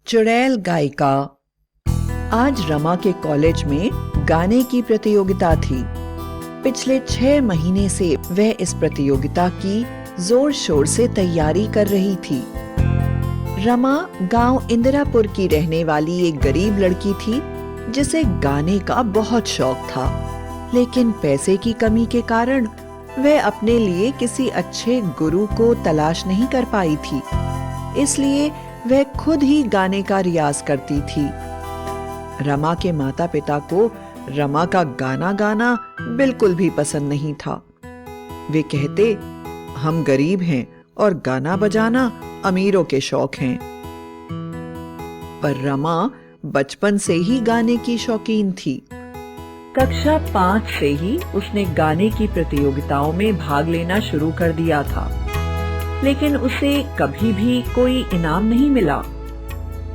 चुड़ैल गायिका। आज रमा के कॉलेज में गाने की प्रतियोगिता थी। पिछले 6 महीने से वह इस प्रतियोगिता की जोर शोर से तैयारी कर रही थी। रमा गांव इंदिरापुर की रहने वाली एक गरीब लड़की थी जिसे गाने का बहुत शौक था, लेकिन पैसे की कमी के कारण वह अपने लिए किसी अच्छे गुरु को तलाश नहीं कर पाई थी। इसलिए वह खुद ही गाने का रियाज करती थी। रमा के माता पिता को रमा का गाना गाना बिल्कुल भी पसंद नहीं था। वे कहते, हम गरीब हैं और गाना बजाना अमीरों के शौक हैं। पर रमा बचपन से ही गाने की शौकीन थी। कक्षा 5 से ही उसने गाने की प्रतियोगिताओं में भाग लेना शुरू कर दिया था, लेकिन उसे कभी भी कोई इनाम नहीं मिला।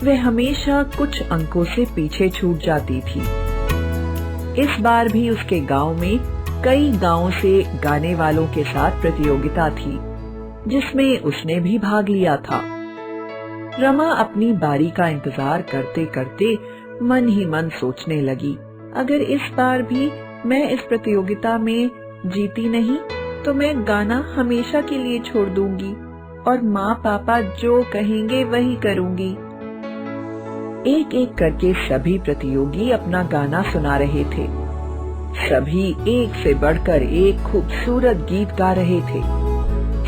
वह हमेशा कुछ अंकों से पीछे छूट जाती थी। इस बार भी उसके गांव में कई गांवों से गाने वालों के साथ प्रतियोगिता थी, जिसमें उसने भी भाग लिया था। रमा अपनी बारी का इंतजार करते करते मन ही मन सोचने लगी, अगर इस बार भी मैं इस प्रतियोगिता में जीती नहीं तो मैं गाना हमेशा के लिए छोड़ दूंगी और माँ पापा जो कहेंगे वही करूंगी। एक एक करके सभी प्रतियोगी अपना गाना सुना रहे थे। सभी एक से बढ़कर एक खूबसूरत गीत गा रहे थे।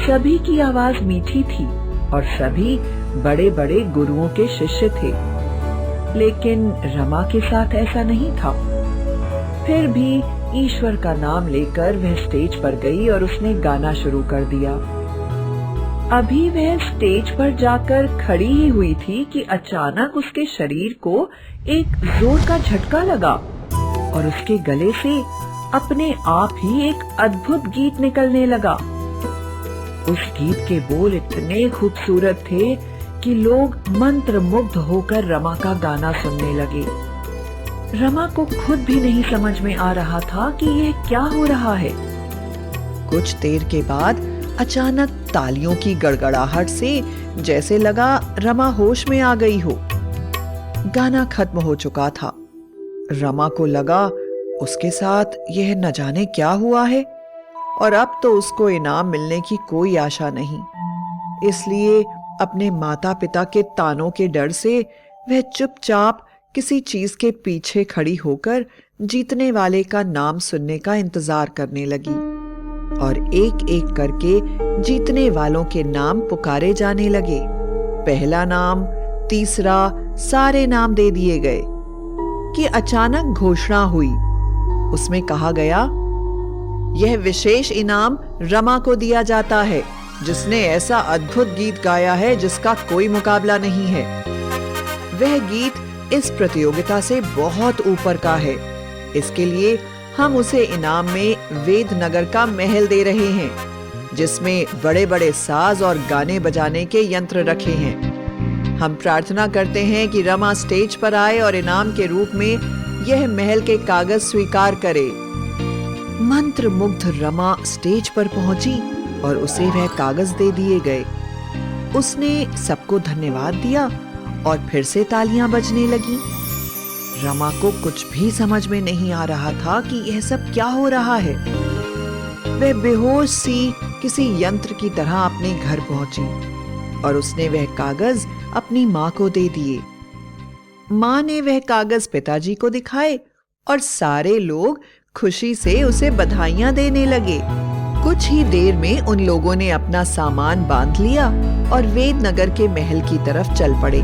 सभी की आवाज मीठी थी और सभी बड़े बड़े गुरुओं के शिष्य थे, लेकिन रमा के साथ ऐसा नहीं था। फिर भी ईश्वर का नाम लेकर वह स्टेज पर गई और उसने गाना शुरू कर दिया। अभी वह स्टेज पर जाकर खड़ी ही हुई थी कि अचानक उसके शरीर को एक जोर का झटका लगा और उसके गले से अपने आप ही एक अद्भुत गीत निकलने लगा। उस गीत के बोल इतने खूबसूरत थे कि लोग मंत्रमुग्ध होकर रमा का गाना सुनने लगे। रमा को खुद भी नहीं समझ में आ रहा था कि यह क्या हो रहा है। कुछ देर के बाद अचानक तालियों की गड़गड़ाहट से जैसे लगा रमा होश में आ गई हो। गाना खत्म हो चुका था। रमा को लगा उसके साथ यह न जाने क्या हुआ है और अब तो उसको इनाम मिलने की कोई आशा नहीं। इसलिए अपने माता पिता के तानों के डर से वह चुपचाप किसी चीज के पीछे खड़ी होकर जीतने वाले का नाम सुनने का इंतजार करने लगी और एक एक करके जीतने वालों के नाम पुकारे जाने लगे। पहला नाम, तीसरा, सारे नाम दे दिए गए कि अचानक घोषणा हुई। उसमें कहा गया, यह विशेष इनाम रमा को दिया जाता है जिसने ऐसा अद्भुत गीत गाया है जिसका कोई मुकाबला नहीं है। वह गीत इस प्रतियोगिता से बहुत ऊपर का है। इसके लिए हम उसे इनाम में वेदनगर का महल दे रहे हैं, जिसमें बड़े बड़े साज और गाने बजाने के यंत्र रखे हैं। हम प्रार्थना करते हैं कि रमा स्टेज पर आए और इनाम के रूप में यह महल के कागज स्वीकार करे। मंत्रमुग्ध रमा स्टेज पर पहुंची और उसे वह कागज दे दिए गए। उसने सबको धन्यवाद दिया और फिर से तालियां बजने लगी। रमा को कुछ भी समझ में नहीं आ रहा था कि यह सब क्या हो रहा है। वह बेहोश सी किसी यंत्र की तरह अपने घर पहुंची और उसने वह कागज अपनी माँ को दे दिए। माँ ने वह कागज पिताजी को दिखाए और सारे लोग खुशी से उसे बधाइयां देने लगे। कुछ ही देर में उन लोगों ने अपना सामान बांध लिया और वेदनगर के महल की तरफ चल पड़े।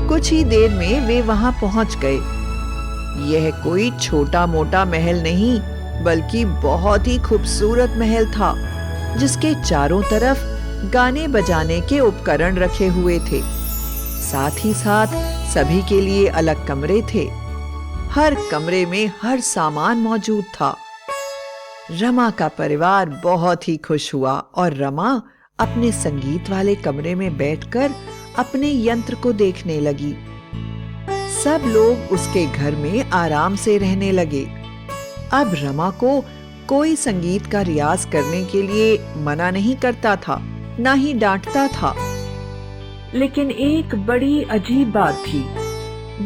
कुछ ही देर में वे वहां पहुंच गए। यह कोई छोटा मोटा महल नहीं, बल्कि बहुत ही खूबसूरत महल था, जिसके चारों तरफ गाने बजाने के उपकरण रखे हुए थे। साथ ही साथ सभी के लिए अलग कमरे थे। हर कमरे में हर सामान मौजूद था। रमा का परिवार बहुत ही खुश हुआ और रमा अपने संगीत वाले कमरे में बैठकर अपने यंत्र को देखने लगी। सब लोग उसके घर में आराम से रहने लगे। अब रमा को कोई संगीत का रियाज करने के लिए मना नहीं करता था, ना ही डांटता था। लेकिन एक बड़ी अजीब बात थी।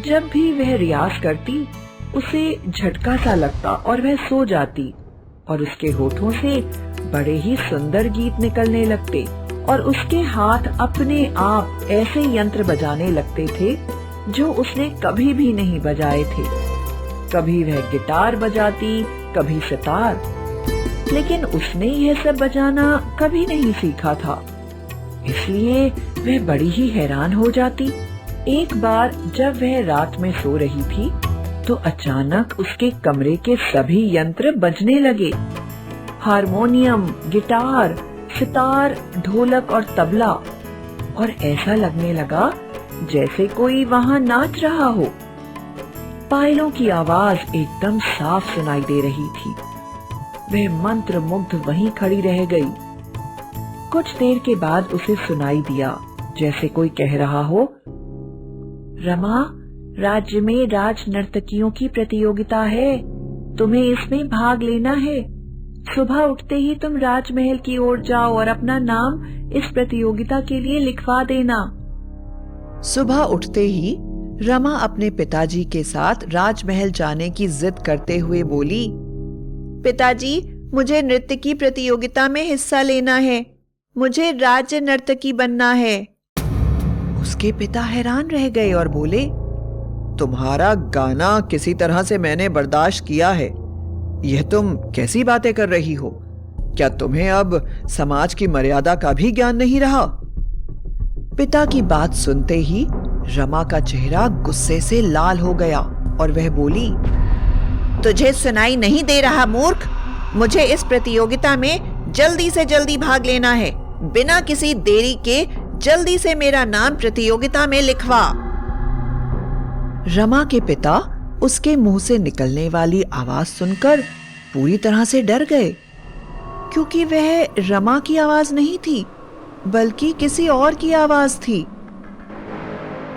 जब भी वह रियाज करती उसे झटका सा लगता और वह सो जाती और उसके होठों से बड़े ही सुंदर गीत निकलने लगते और उसके हाथ अपने आप ऐसे यंत्र बजाने लगते थे जो उसने कभी भी नहीं बजाए थे। कभी वह गिटार बजाती, कभी सितार, लेकिन उसने यह सब बजाना कभी नहीं सीखा था, इसलिए वह बड़ी ही हैरान हो जाती। एक बार जब वह रात में सो रही थी तो अचानक उसके कमरे के सभी यंत्र बजने लगे। हारमोनियम, गिटार, सितार, ढोलक और तबला, और ऐसा लगने लगा जैसे कोई वहाँ नाच रहा हो। पायलों की आवाज एकदम साफ सुनाई दे रही थी। वह मंत्र मुग्ध वहीं खड़ी रह गई। कुछ देर के बाद उसे सुनाई दिया जैसे कोई कह रहा हो, रमा, राज्य में राज नर्तकियों की प्रतियोगिता है, तुम्हें इसमें भाग लेना है। सुबह उठते ही तुम राजमहल की ओर जाओ और अपना नाम इस प्रतियोगिता के लिए लिखवा देना। सुबह उठते ही रमा अपने पिताजी के साथ राजमहल जाने की जिद करते हुए बोली, पिताजी, मुझे नृत्य की प्रतियोगिता में हिस्सा लेना है, मुझे राज्य नर्तकी बनना है। उसके पिता हैरान रह गए और बोले, तुम्हारा गाना किसी तरह से मैंने बर्दाश्त किया है, यह तुम कैसी बातें कर रही हो? क्या तुम्हें अब समाज की मर्यादा का भी ज्ञान नहीं रहा? पिता की बात सुनते ही रमा का चेहरा गुस्से से लाल हो गया और वह बोली, तुझे सुनाई नहीं दे रहा मूर्ख? मुझे इस प्रतियोगिता में जल्दी से जल्दी भाग लेना है। बिना किसी देरी के जल्दी से मेरा नाम प्रतियोगिता में लिखवा। रमा के पिता उसके मुंह से निकलने वाली आवाज सुनकर पूरी तरह से डर गए, क्योंकि वह रमा की आवाज नहीं थी बल्कि किसी और की आवाज थी।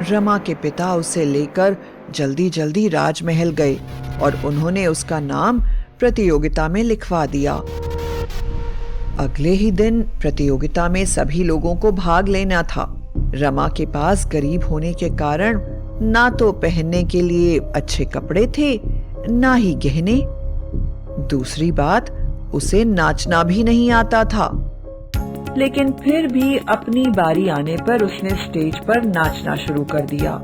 रमा के पिता उसे लेकर जल्दी जल्दी राजमहल गए और उन्होंने उसका नाम प्रतियोगिता में लिखवा दिया। अगले ही दिन प्रतियोगिता में सभी लोगों को भाग लेना था। रमा के पास गरीब होने के कारण ना तो पहनने के लिए अच्छे कपड़े थे, ना ही गहने। दूसरी बात, उसे नाचना भी नहीं आता था। लेकिन फिर भी अपनी बारी आने पर उसने स्टेज पर नाचना शुरू कर दिया।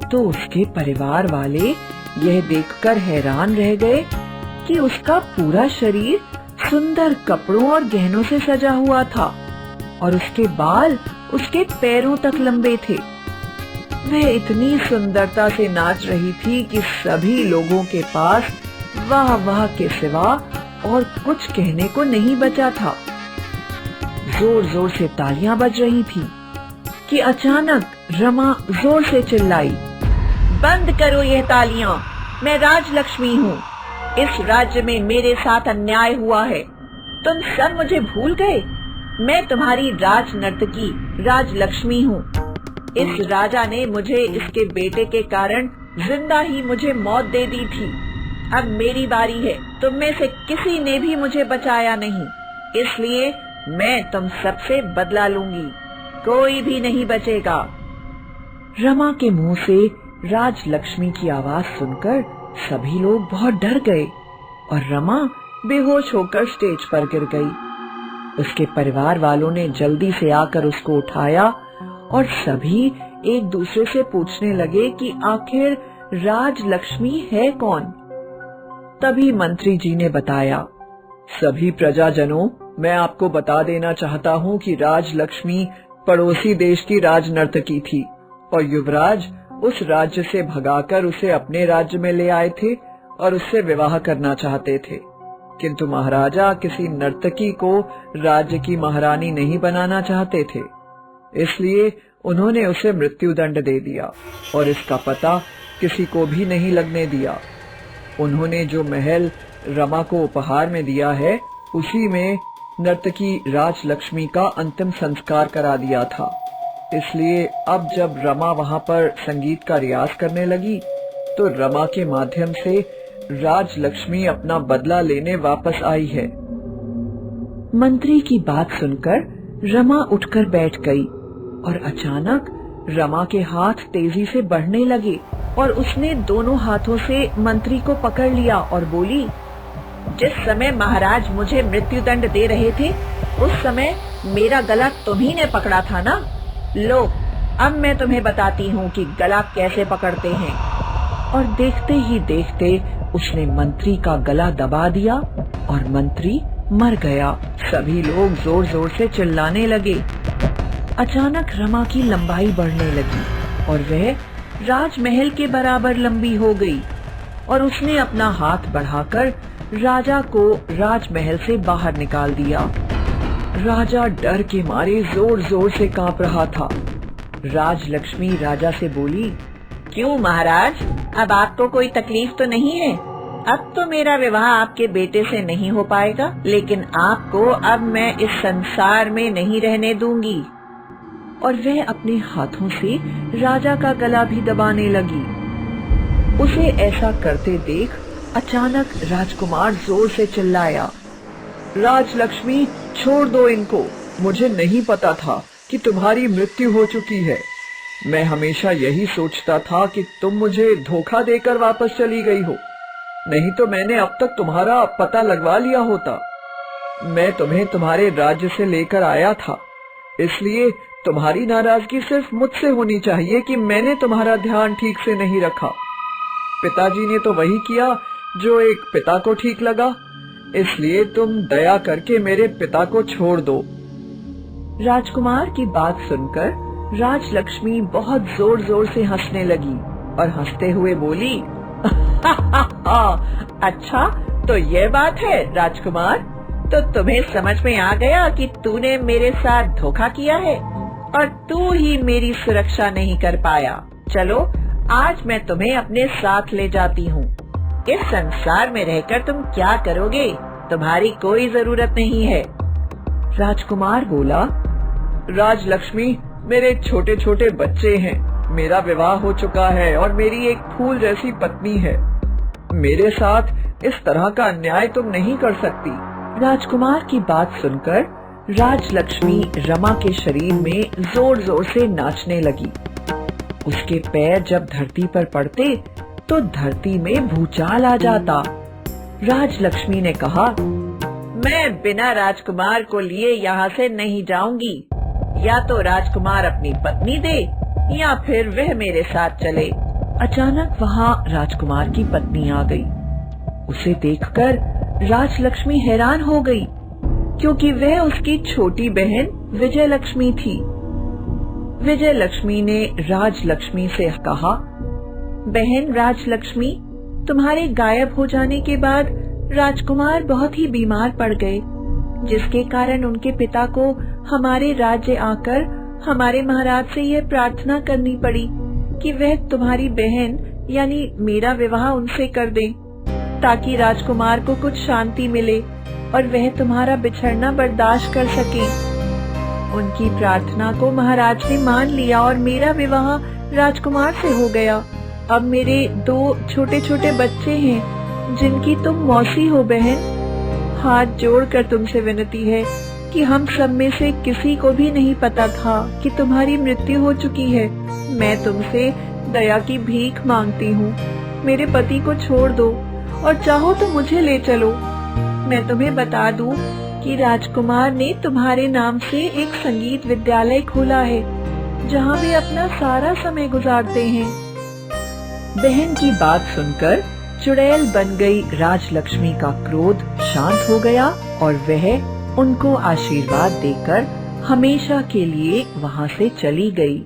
तो उसके परिवार वाले यह देखकर हैरान रह गए कि उसका पूरा शरीर सुंदर कपड़ों और गहनों से सजा हुआ था और उसके बाल उसके पैरों तक लंबे थे। वह इतनी सुंदरता से नाच रही थी कि सभी लोगों के पास वाह वाह के सिवा और कुछ कहने को नहीं बचा था। जोर जोर से तालियां बज रही थी कि अचानक रमा जोर से चिल्लाई, बंद करो यह तालियां, मैं राजलक्ष्मी हूँ। इस राज्य में मेरे साथ अन्याय हुआ है, तुम सब मुझे भूल गए। मैं तुम्हारी राज नर्तकी राजलक्ष्मी हूँ। इस राजा ने मुझे इसके बेटे के कारण जिंदा ही मुझे मौत दे दी थी। अब मेरी बारी है, तुम में से किसी ने भी मुझे बचाया नहीं, इसलिए मैं तुम सबसे बदला लूंगी, कोई भी नहीं बचेगा। रमा के मुंह से राजलक्ष्मी की आवाज सुनकर सभी लोग बहुत डर गए और रमा बेहोश होकर स्टेज पर गिर गई। उसके परिवार वालों ने जल्दी से आकर उसको उठाया और सभी एक दूसरे से पूछने लगे कि आखिर राजलक्ष्मी है कौन। तभी मंत्री जी ने बताया, सभी प्रजाजनों, मैं आपको बता देना चाहता हूँ कि राजलक्ष्मी पड़ोसी देश की राजनर्तकी थी और युवराज उस राज्य से भगाकर उसे अपने राज्य में ले आए थे और उससे विवाह करना चाहते थे, किंतु महाराजा किसी नर्तकी को राज्य की महारानी नहीं बनाना चाहते थे, इसलिए उन्होंने उसे मृत्युदंड दे दिया और इसका पता किसी को भी नहीं लगने दिया। उन्होंने जो महल रमा को उपहार में दिया है, उसी में नर्तकी राजलक्ष्मी का अंतिम संस्कार करा दिया था। इसलिए अब जब रमा वहां पर संगीत का रियाज करने लगी तो रमा के माध्यम से राजलक्ष्मी अपना बदला लेने वापस आई है। मंत्री की बात सुनकर रमा उठकर बैठ गई और अचानक रमा के हाथ तेजी से बढ़ने लगे और उसने दोनों हाथों से मंत्री को पकड़ लिया और बोली, जिस समय महाराज मुझे मृत्युदंड दे रहे थे उस समय मेरा गला तुम्ही ने पकड़ा था ना? लो, अब मैं तुम्हें बताती हूँ कि गला कैसे पकड़ते हैं। और देखते ही देखते उसने मंत्री का गला दबा दिया और मंत्री मर गया। सभी लोग जोर जोर से चिल्लाने लगे। अचानक रमा की लंबाई बढ़ने लगी और वह राजमहल के बराबर लंबी हो गई और उसने अपना हाथ बढ़ाकर राजा को राजमहल से बाहर निकाल दिया। राजा डर के मारे जोर जोर से कांप रहा था। राजलक्ष्मी राजा से बोली, क्यों महाराज, अब आपको कोई तकलीफ तो नहीं है? अब तो मेरा विवाह आपके बेटे से नहीं हो पाएगा, लेकिन आपको अब मैं इस संसार में नहीं रहने दूंगी। और वह अपने हाथों से राजा का गला भी दबाने लगी। उसे ऐसा करते देख अचानक राजकुमार जोर से चिल्लाया, राजलक्ष्मी, छोड़ दो इनको। मुझे नहीं पता था कि तुम्हारी मृत्यु हो चुकी है। मैं हमेशा यही सोचता था कि तुम मुझे धोखा देकर वापस चली गई हो, नहीं तो मैंने अब तक तुम्हारा पता लगवा लिया होता। मैं तुम्हें तुम्हारे राज्य से लेकर आया था, इसलिए तुम्हारी नाराजगी सिर्फ मुझसे होनी चाहिए कि मैंने तुम्हारा ध्यान ठीक से नहीं रखा। पिताजी ने तो वही किया जो एक पिता को ठीक लगा, इसलिए तुम दया करके मेरे पिता को छोड़ दो। राजकुमार की बात सुनकर राजलक्ष्मी बहुत जोर जोर से हंसने लगी और हंसते हुए बोली, अच्छा तो ये बात है राजकुमार, तो तुम्हें समझ में आ गया कि तूने मेरे साथ धोखा किया है और तू ही मेरी सुरक्षा नहीं कर पाया। चलो आज मैं तुम्हें अपने साथ ले जाती हूँ। इस संसार में रहकर तुम क्या करोगे? तुम्हारी कोई जरूरत नहीं है। राजकुमार बोला, राजलक्ष्मी, मेरे छोटे छोटे बच्चे हैं, मेरा विवाह हो चुका है और मेरी एक फूल जैसी पत्नी है। मेरे साथ इस तरह का अन्याय तुम नहीं कर सकती। राजकुमार की बात सुनकर राजलक्ष्मी रमा के शरीर में जोर जोर से नाचने लगी। उसके पैर जब धरती पर पड़ते तो धरती में भूचाल आ जाता। राजलक्ष्मी ने कहा, मैं बिना राजकुमार को लिए यहाँ से नहीं जाऊंगी। या तो राजकुमार अपनी पत्नी दे या फिर वह मेरे साथ चले। अचानक वहाँ राजकुमार की पत्नी आ गई। उसे देखकर राजलक्ष्मी हैरान हो गई, क्योंकि वह उसकी छोटी बहन विजयलक्ष्मी थी। विजयलक्ष्मी ने राजलक्ष्मी से कहा, बहन राजलक्ष्मी, तुम्हारे गायब हो जाने के बाद राजकुमार बहुत ही बीमार पड़ गए, जिसके कारण उनके पिता को हमारे राज्य आकर हमारे महाराज से यह प्रार्थना करनी पड़ी कि वह तुम्हारी बहन यानी मेरा विवाह उनसे कर दें, ताकि राजकुमार को कुछ शांति मिले और वह तुम्हारा बिछड़ना बर्दाश्त कर सके। उनकी प्रार्थना को महाराज ने मान लिया और मेरा विवाह राजकुमार से हो गया। अब मेरे 2 छोटे छोटे बच्चे हैं जिनकी तुम मौसी हो बहन। हाथ जोड़कर तुमसे विनती है कि हम सब में से किसी को भी नहीं पता था कि तुम्हारी मृत्यु हो चुकी है। मैं तुमसे दया की भीख मांगती हूँ, मेरे पति को छोड़ दो और चाहो तो मुझे ले चलो। मैं तुम्हें बता दूं कि राजकुमार ने तुम्हारे नाम से एक संगीत विद्यालय खोला है, जहाँ वे अपना सारा समय गुजारते हैं। बहन की बात सुनकर चुड़ैल बन गई राजलक्ष्मी का क्रोध शांत हो गया और वह उनको आशीर्वाद देकर हमेशा के लिए वहाँ से चली गई।